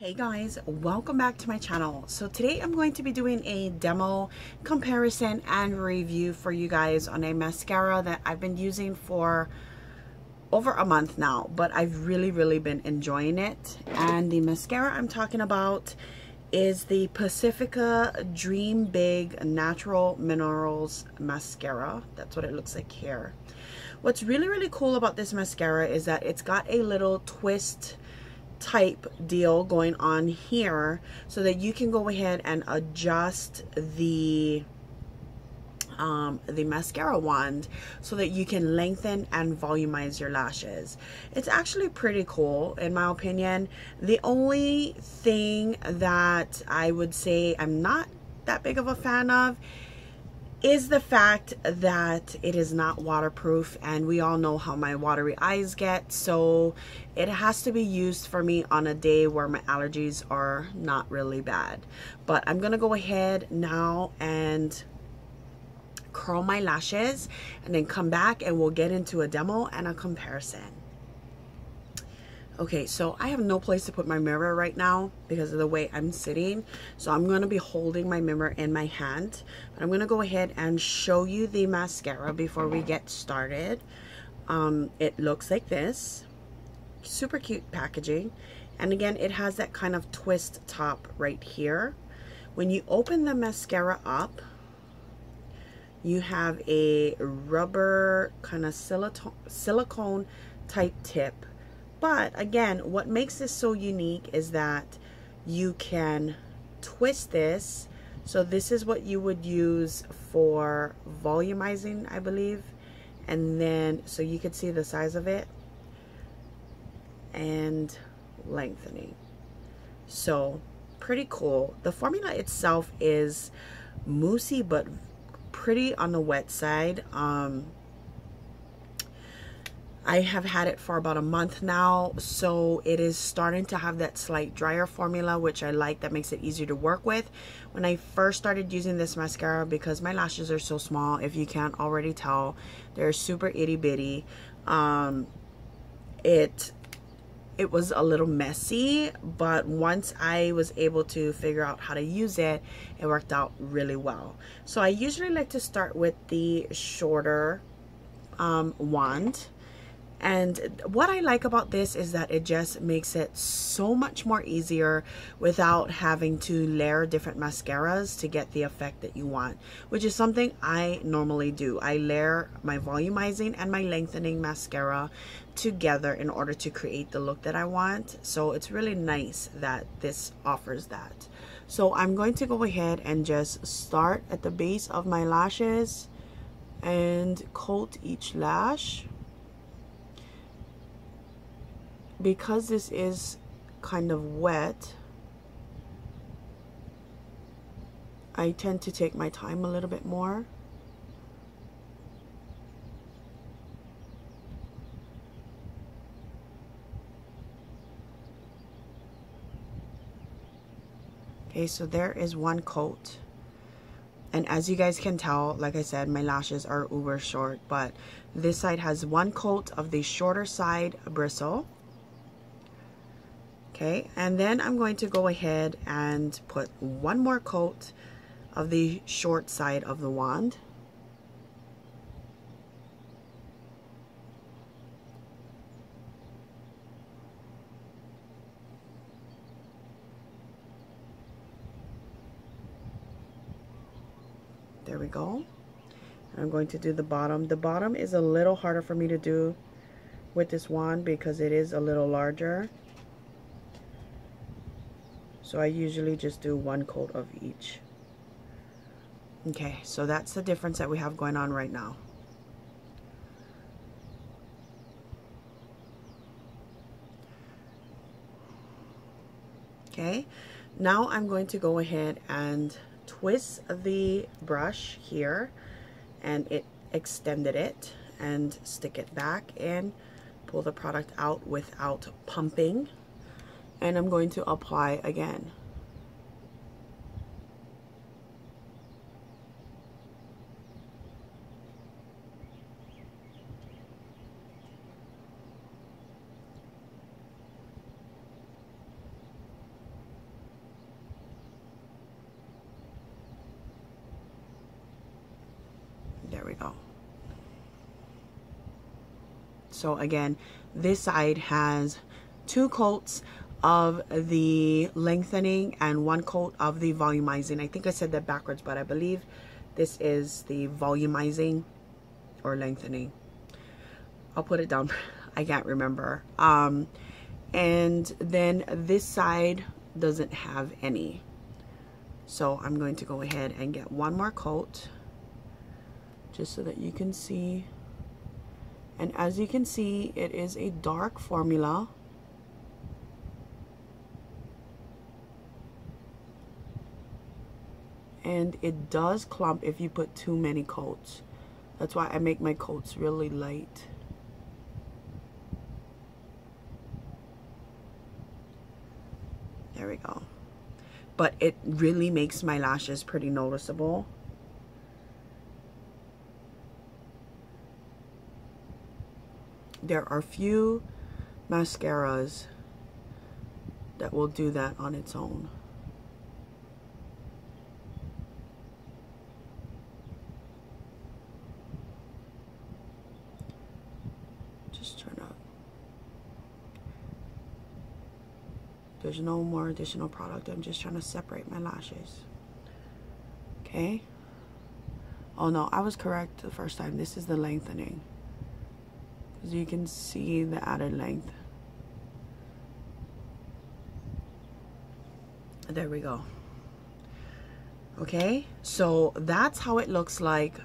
Hey guys, welcome back to my channel. So today I'm going to be doing a demo comparison and review for you guys on a mascara that I've been using for over a month now, but I've really been enjoying it. And the mascara I'm talking about is the Pacifica DreamBig Natural Minerals Mascara. That's what it looks like here. What's really cool about this mascara is that it's got a little twist type deal going on here so that you can go ahead and adjust the mascara wand so that you can lengthen and volumize your lashes. It's actually pretty cool in my opinion. The only thing that I would say I'm not that big of a fan of is the fact that it is not waterproof, and we all know how my watery eyes get, so it has to be used for me on a day where my allergies are not really bad. But I'm gonna go ahead now and curl my lashes and then come back and we'll get into a demo and a comparison. Okay, so I have no place to put my mirror right now because of the way I'm sitting. So I'm going to be holding my mirror in my hand. But I'm going to go ahead and show you the mascara before we get started. It looks like this. Super cute packaging. And again, it has that kind of twist top right here. When you open the mascara up, you have a rubber kind of silicone type tip. But again, what makes this so unique is that you can twist this. So this is what you would use for volumizing, I believe. And then, so you could see the size of it. And lengthening. So, pretty cool. The formula itself is moussey, but pretty on the wet side. I have had it for about a month now, so it is starting to have that slight drier formula, which I like. That makes it easier to work with. When I first started using this mascara, because my lashes are so small, if you can't already tell, they're super itty bitty. It was a little messy, but once I was able to figure out how to use it, it worked out really well. So I usually like to start with the shorter wand. And what I like about this is that it just makes it so much more easier without having to layer different mascaras to get the effect that you want, which is something I normally do. I layer my volumizing and my lengthening mascara together in order to create the look that I want. So it's really nice that this offers that. So I'm going to go ahead and just start at the base of my lashes and coat each lash. Because this is kind of wet, I tend to take my time a little bit more. Okay, so there is one coat. And as you guys can tell, like I said, my lashes are uber short, but this side has one coat of the shorter side bristle. Okay, and then I'm going to go ahead and put one more coat of the short side of the wand. There we go. I'm going to do the bottom. The bottom is a little harder for me to do with this wand because it is a little larger. So I usually just do one coat of each. Okay, so that's the difference that we have going on right now. Okay, now I'm going to go ahead and twist the brush here, and it extended it, and stick it back and pull the product out without pumping. And I'm going to apply again. So again, this side has 2 coats of the lengthening and 1 coat of the volumizing. I think I said that backwards, but I believe this is the volumizing or lengthening. I'll put it down. I can't remember. And then this side doesn't have any. So I'm going to go ahead and get 1 more coat just so that you can see. And as you can see, it is a dark formula. And it does clump if you put too many coats. That's why I make my coats really light. There we go. But it really makes my lashes pretty noticeable. There are few mascaras that will do that on its own. Just trying to... There's no more additional product. I'm just trying to separate my lashes. Okay. Oh no, I was correct the first time. This is the lengthening. As you can see the added length. There we go. Okay, so that's how it looks like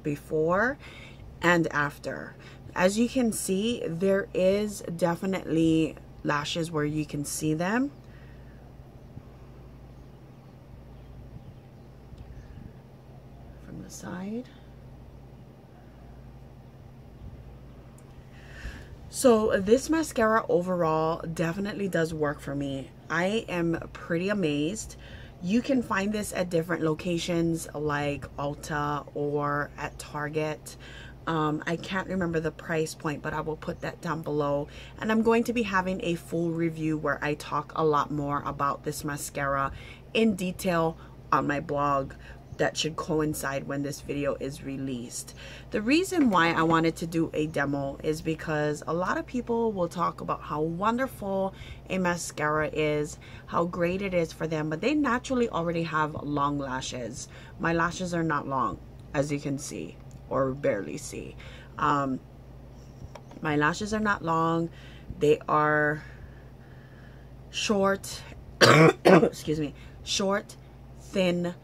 before and after. As you can see, there is definitely lashes where you can see them. From the side. So this mascara overall definitely does work for me. I am pretty amazed. You can find this at different locations like Ulta or at Target. I can't remember the price point, but I will put that down below. And I'm going to be having a full review where I talk a lot more about this mascara in detail on my blog. That should coincide when this video is released. The reason why I wanted to do a demo is because a lot of people will talk about how wonderful a mascara is, how great it is for them, but they naturally already have long lashes. My lashes are not long, as you can see, or barely see. My lashes are not long. They are short, excuse me, short, thin,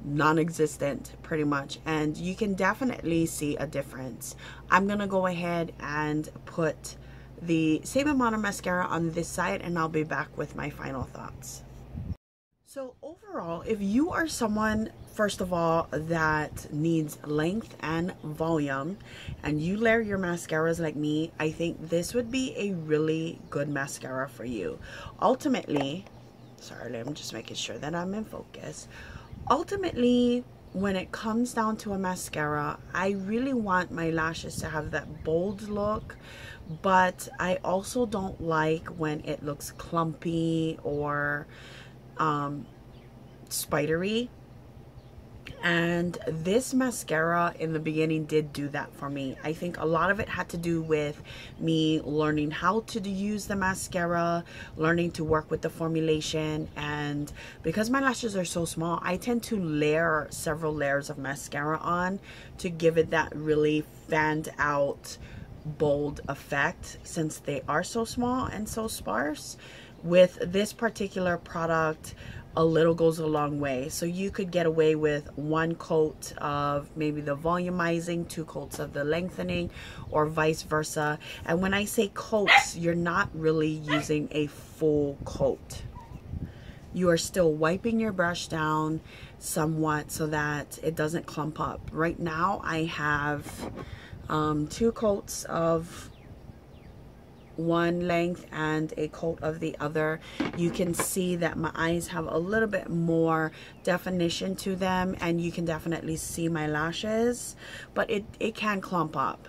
non-existent pretty much, and you can definitely see a difference. I'm gonna go ahead and put the same amount of mascara on this side, and I'll be back with my final thoughts. So overall, if you are someone, first of all, that needs length and volume, and you layer your mascaras like me, I think this would be a really good mascara for you. Ultimately, sorry, I'm just making sure that I'm in focus. Ultimately, when it comes down to a mascara, I really want my lashes to have that bold look, but I also don't like when it looks clumpy or spidery. And this mascara in the beginning did do that for me. I think a lot of it had to do with me learning how to use the mascara, learning to work with the formulation, and because my lashes are so small, I tend to layer several layers of mascara on to give it that really fanned out bold effect since they are so small and so sparse. With this particular product, a little goes a long way. So you could get away with 1 coat of maybe the volumizing, 2 coats of the lengthening, or vice versa. And when I say coats, you're not really using a full coat. You are still wiping your brush down somewhat so that it doesn't clump up. Right now I have 2 coats of one length and a coat of the other, you can see that my eyes have a little bit more definition to them, and you can definitely see my lashes, but it can clump up.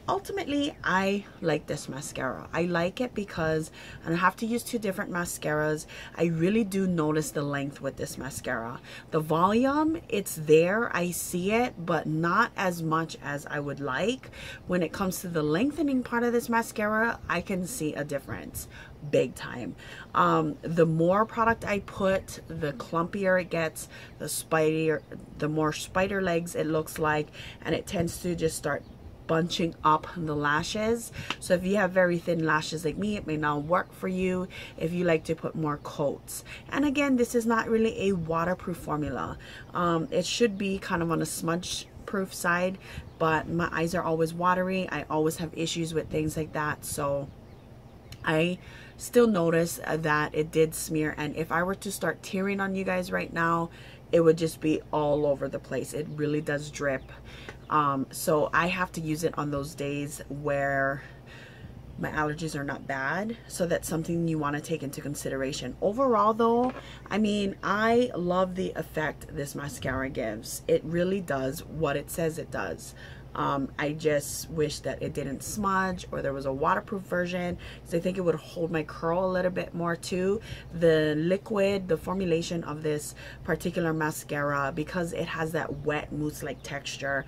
Ultimately, I like this mascara. I like it because I have to use two different mascaras. I really do notice the length with this mascara. The volume, it's there, I see it, but not as much as I would like. When it comes to the lengthening part of this mascara, I can see a difference big time. The more product I put, the clumpier it gets, the more spider legs it looks like, and it tends to just start bunching up the lashes. So if you have very thin lashes like me, it may not work for you if you like to put more coats. And again, this is not really a waterproof formula. It should be kind of on a smudge proof side, but my eyes are always watery. I always have issues with things like that, so I still notice that it did smear, and if I were to start tearing on you guys right now, it would just be all over the place. It really does drip. So I have to use it on those days where my allergies are not bad, so that's something you want to take into consideration. Overall though, I mean, I love the effect this mascara gives. It really does what it says it does. I just wish that it didn't smudge, or there was a waterproof version, because I think it would hold my curl a little bit more too. The liquid, the formulation of this particular mascara, because it has that wet mousse like texture,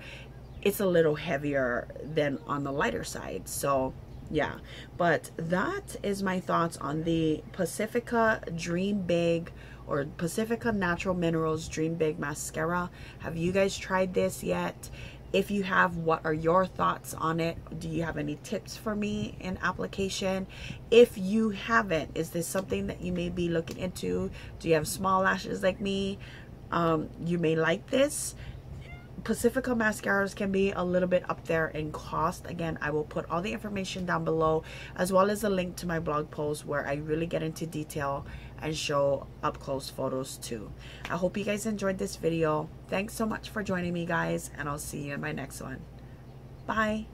it's a little heavier than on the lighter side. So yeah, but that is my thoughts on the Pacifica DreamBig, or Pacifica Natural Minerals DreamBig Mascara. Have you guys tried this yet? If you have, what are your thoughts on it? Do you have any tips for me in application? If you haven't, is this something that you may be looking into? Do you have small lashes like me? You may like this. Pacifica mascaras can be a little bit up there in cost. Again, I will put all the information down below, as well as a link to my blog post where I really get into detail and show up close photos too. I hope you guys enjoyed this video. Thanks so much for joining me, guys, and I'll see you in my next one. Bye.